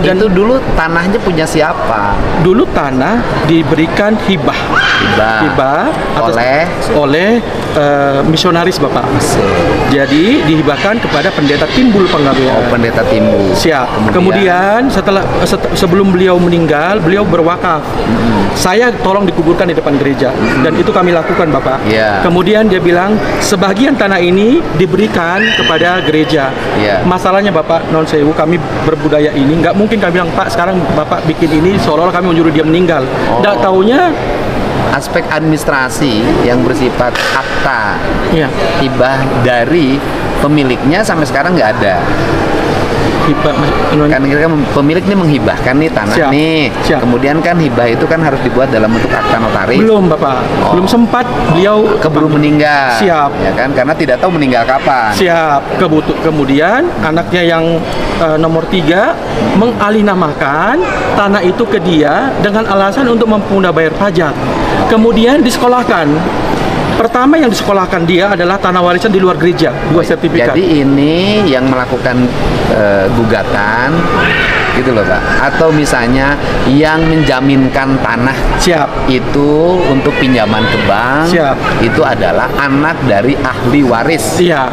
Dan itu dulu tanahnya punya siapa? dulu tanah diberikan hibah atas- oleh misionaris Bapak. Jadi dihibahkan kepada pendeta Timbul Panggabean. Oh, pendeta Timbul. Siap. Kemudian sebelum beliau meninggal, beliau berwakaf. Saya tolong dikuburkan di depan gereja dan itu kami lakukan Bapak. Iya. Kemudian dia bilang sebagian tanah ini diberikan kepada gereja. Iya. Masalahnya Bapak non sewu kami berbudaya ini nggak mungkin kami bilang Pak sekarang Bapak bikin ini seolah-olah kami menyuruh dia meninggal. Nggak taunya Aspek administrasi yang bersifat akta ya hibah dari pemiliknya sampai sekarang nggak ada. hibah Kan kira pemilik ini menghibahkan nih tanah Siap. nih. Siap. Kemudian kan hibah itu kan harus dibuat dalam bentuk akta notaris. belum Bapak. Oh. Belum sempat beliau Keburu meninggal. Siap. Ya kan karena tidak tahu meninggal kapan. Siap. Kemudian anaknya yang nomor 3 mengalinamakan tanah itu ke dia dengan alasan untuk mempermudah bayar pajak. Kemudian disekolahkan. Pertama yang disekolahkan dia adalah tanah warisan di luar gereja, 2 sertifikat. Jadi ini yang melakukan gugatan gitu loh Pak. Atau misalnya yang menjaminkan tanah Siap. itu untuk pinjaman ke bank. Siap. Itu adalah anak dari ahli waris. Iya.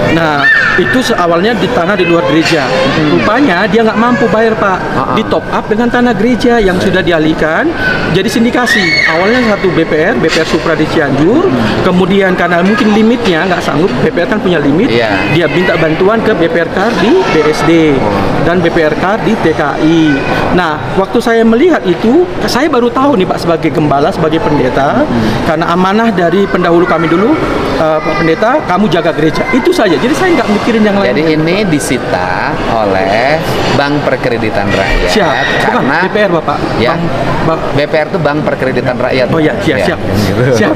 Nah, itu awalnya di tanah di luar gereja. Rupanya dia nggak mampu bayar Pak. Di top up dengan tanah gereja yang sudah dialihkan jadi sindikasi. Awalnya satu BPR Supra di Cianjur. Kemudian karena mungkin limitnya nggak sanggup, BPR kan punya limit. Iya. Dia minta bantuan ke BPR Kar di BSD dan BPR Kar di TKI. Nah, waktu saya melihat itu, saya baru tahu nih Pak sebagai gembala, sebagai pendeta, karena amanah dari pendahulu kami dulu, Pak Pendeta, kamu jaga gereja. Itu saja. Jadi saya nggak mikirin yang lain. Jadi ini disita oleh Bank Perkreditan Rakyat. Siap. Bukan Karena BPR Bapak. Ya. BPR itu Bank Perkreditan Rakyat. Oh ya, siap. Gitu. Siap.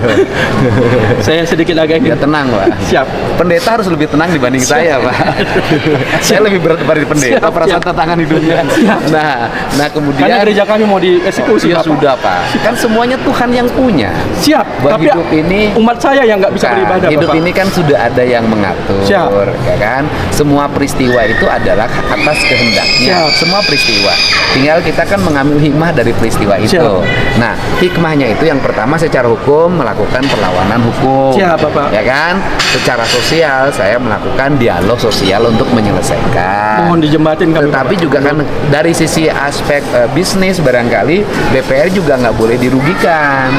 Saya sedikit agak Ya tenang Pak. Siap. Pendeta harus lebih tenang dibanding saya Pak. Saya lebih berat daripada pendeta. Siap, Perasaan siap. tantangan hidupnya. Siap. Nah kemudian. Karena gereja kami mau dieksekusi Ya Bapak. sudah Pak. Kan semuanya Tuhan yang punya. Siap. Buat Tapi hidup ini umat saya yang nggak bisa Bukan. beribadah Hidup Bapak. ini kan sudah ada yang mengatur, Siap. ya kan? Semua peristiwa itu adalah atas kehendaknya. Siap. Semua peristiwa. Tinggal kita kan mengambil hikmah dari peristiwa itu. Siap. Nah, hikmahnya itu yang pertama secara hukum melakukan perlawanan hukum. Siap, Bapak. Ya kan? Secara sosial saya melakukan dialog sosial untuk menyelesaikan. Mohon dijembatin kami Tetapi Bapak. juga kan dari sisi aspek bisnis barangkali BPR juga nggak boleh dirugikan.